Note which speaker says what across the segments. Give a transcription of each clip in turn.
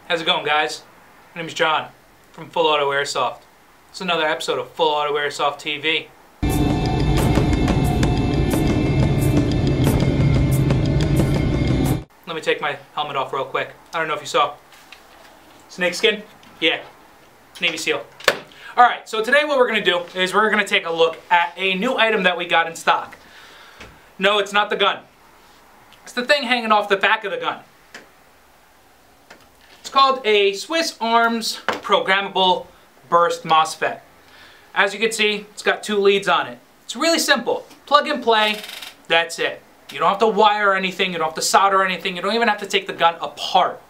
Speaker 1: How's it going, guys? My name is John from Full Auto Airsoft. It's another episode of Full Auto Airsoft TV. Let me take my helmet off real quick. I don't know if you saw. Snakeskin? Yeah. Navy SEAL. Alright, so today what we're going to do is we're going to take a look at a new item that we got in stock. No, it's not the gun. It's the thing hanging off the back of the gun. It's called a Swiss Arms Programmable Burst Mosfet. As you can see, it's got 2 leads on it. It's really simple. Plug and play, that's it. You don't have to wire anything, you don't have to solder anything, you don't even have to take the gun apart.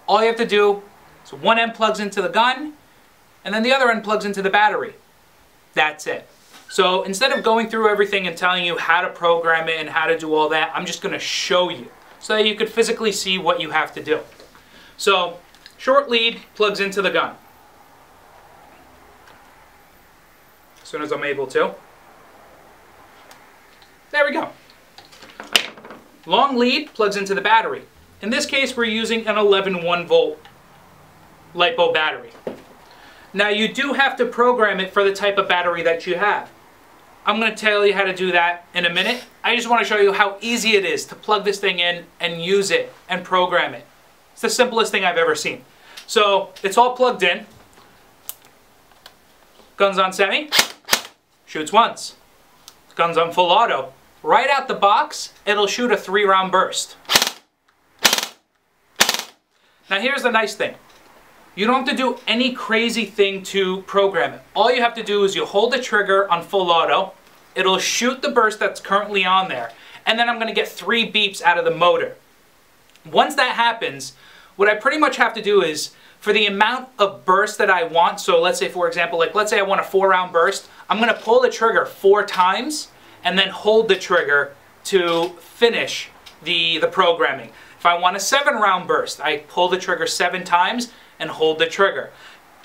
Speaker 1: All you have to do is one end plugs into the gun, and then the other end plugs into the battery. That's it. So instead of going through everything and telling you how to program it and how to do all that, I'm just going to show you so that you could physically see what you have to do. So, short lead plugs into the gun. As soon as I'm able to. There we go. Long lead plugs into the battery. In this case, we're using an 11 volt LiPo battery. Now, you do have to program it for the type of battery that you have. I'm going to tell you how to do that in a minute. I just want to show you how easy it is to plug this thing in and use it and program it. It's the simplest thing I've ever seen. So, it's all plugged in. Gun's on semi. Shoots once. Gun's on full auto. Right out the box, it'll shoot a 3-round burst. Now here's the nice thing. You don't have to do any crazy thing to program it. All you have to do is you hold the trigger on full auto. It'll shoot the burst that's currently on there. And then I'm going to get 3 beeps out of the motor. Once that happens, what I pretty much have to do is, for the amount of burst that I want, so let's say for example, let's say I want a 4-round burst, I'm going to pull the trigger 4 times and then hold the trigger to finish the programming. If I want a 7-round burst, I pull the trigger 7 times and hold the trigger.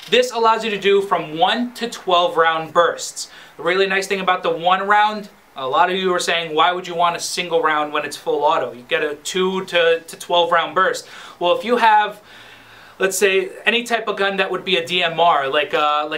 Speaker 1: This allows you to do from 1 to 12-round bursts. The really nice thing about the 1 round, a lot of you are saying, why would you want a single round when it's full auto? You get a 2 to 12-round burst. Well, if you have, let's say, any type of gun that would be a DMR, like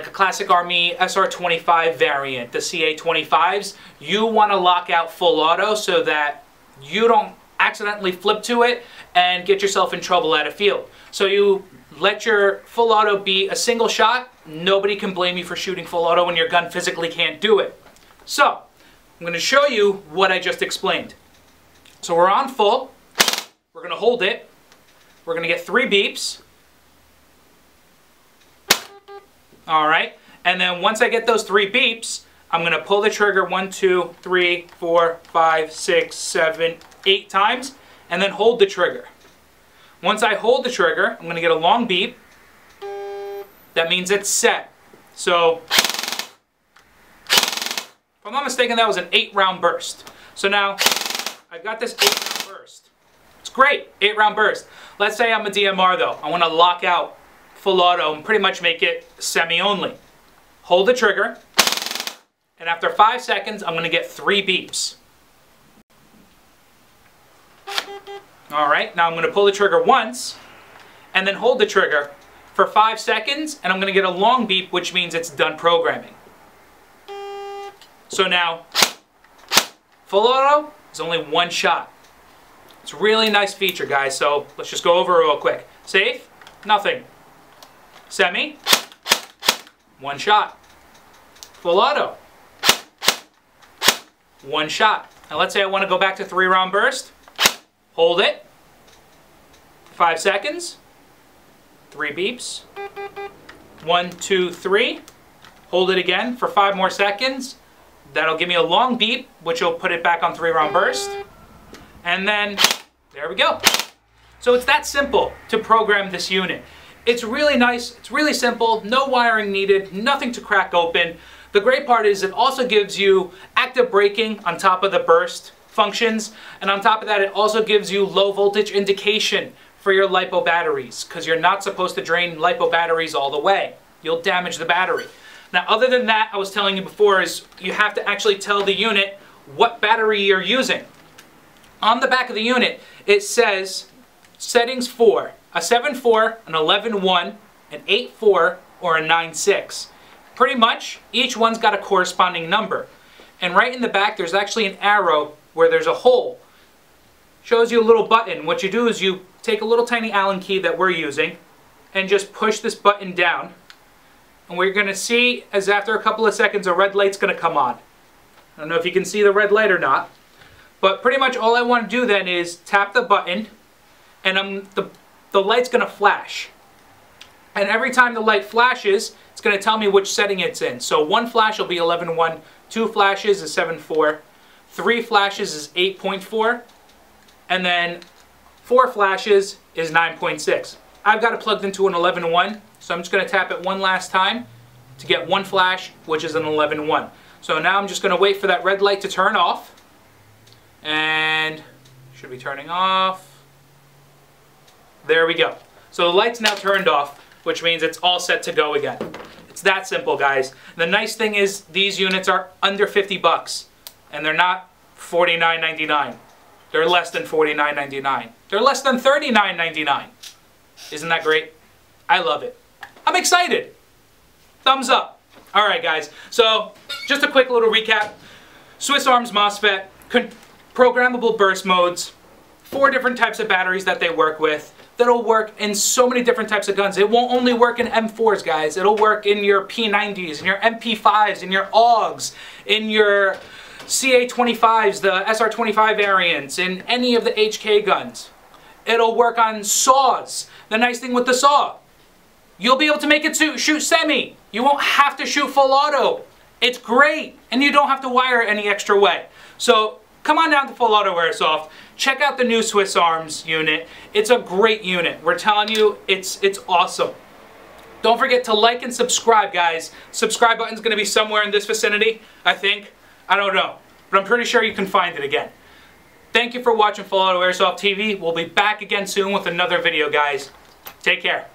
Speaker 1: a classic Army SR25 variant, the CA25s, you want to lock out full auto so that you don't accidentally flip to it and get yourself in trouble at a field. So you let your full auto be a single shot. Nobody can blame you for shooting full auto when your gun physically can't do it. So, I'm going to show you what I just explained. So we're on full. We're going to hold it. We're going to get 3 beeps. Alright, and then once I get those 3 beeps, I'm going to pull the trigger 1, 2, 3, 4, 5, 6, 7, 8 times, and then hold the trigger. Once I hold the trigger, I'm going to get a long beep. That means it's set. So, if I'm not mistaken, that was an 8-round burst. So now, I've got this 8-round burst. It's great, 8-round burst. Let's say I'm a DMR though. I want to lock out full auto and pretty much make it semi-only. Hold the trigger, and after 5 seconds, I'm going to get 3 beeps. Alright, now I'm going to pull the trigger once, and then hold the trigger for 5 seconds, and I'm going to get a long beep, which means it's done programming. So now, full auto is only 1 shot. It's a really nice feature, guys, so let's just go over it real quick. Safe, nothing. Semi, 1 shot. Full auto, 1 shot. Now let's say I want to go back to 3-round burst. Hold it, 5 seconds, 3 beeps, 1, 2, 3, hold it again for 5 more seconds. That'll give me a long beep, which will put it back on 3-round burst, and then there we go. So it's that simple to program this unit. It's really nice, it's really simple, no wiring needed, nothing to crack open. The great part is it also gives you active braking on top of the burst functions, and on top of that it also gives you low voltage indication for your LiPo batteries, because you're not supposed to drain LiPo batteries all the way. You'll damage the battery. Now other than that, I was telling you before, is you have to actually tell the unit what battery you're using. On the back of the unit it says settings for a 7.4, an 11.1, an 8.4, or a 9.6. Pretty much, each one's got a corresponding number. And right in the back, there's actually an arrow where there's a hole. Shows you a little button. What you do is you take a little tiny Allen key that we're using and just push this button down. And what you're going to see is after a couple of seconds, a red light's going to come on. I don't know if you can see the red light or not. But pretty much all I want to do then is tap the button, and the light's going to flash. And every time the light flashes, it's going to tell me which setting it's in. So one flash will be 11.1, 2 flashes is 7.4, 3 flashes is 8.4, and then 4 flashes is 9.6. I've got it plugged into an 11.1, so I'm just going to tap it one last time to get 1 flash, which is an 11.1. So now I'm just going to wait for that red light to turn off, and should be turning off. There we go. So the light's now turned off, which means it's all set to go again. It's that simple, guys. The nice thing is these units are under 50 bucks, and they're not $49.99. They're less than $49.99. They're less than $39.99. Isn't that great? I love it. I'm excited. Thumbs up. All right, guys. So just a quick little recap. Swiss Arms Mosfet, programmable burst modes, 4 different types of batteries that they work with. That'll work in so many different types of guns. It won't only work in M4s, guys. It'll work in your P90s, in your MP5s, in your AUGs, in your CA25s, the SR25 variants, in any of the HK guns. It'll work on saws. The nice thing with the saw, you'll be able to make it shoot semi. You won't have to shoot full auto. It's great, and you don't have to wire it any extra way. So come on down to Full Auto Airsoft. Check out the new Swiss Arms unit. It's a great unit. We're telling you, it's awesome. Don't forget to like and subscribe, guys. Subscribe button's going to be somewhere in this vicinity, I think. I don't know, but I'm pretty sure you can find it again. Thank you for watching Full Auto Airsoft TV. We'll be back again soon with another video, guys. Take care.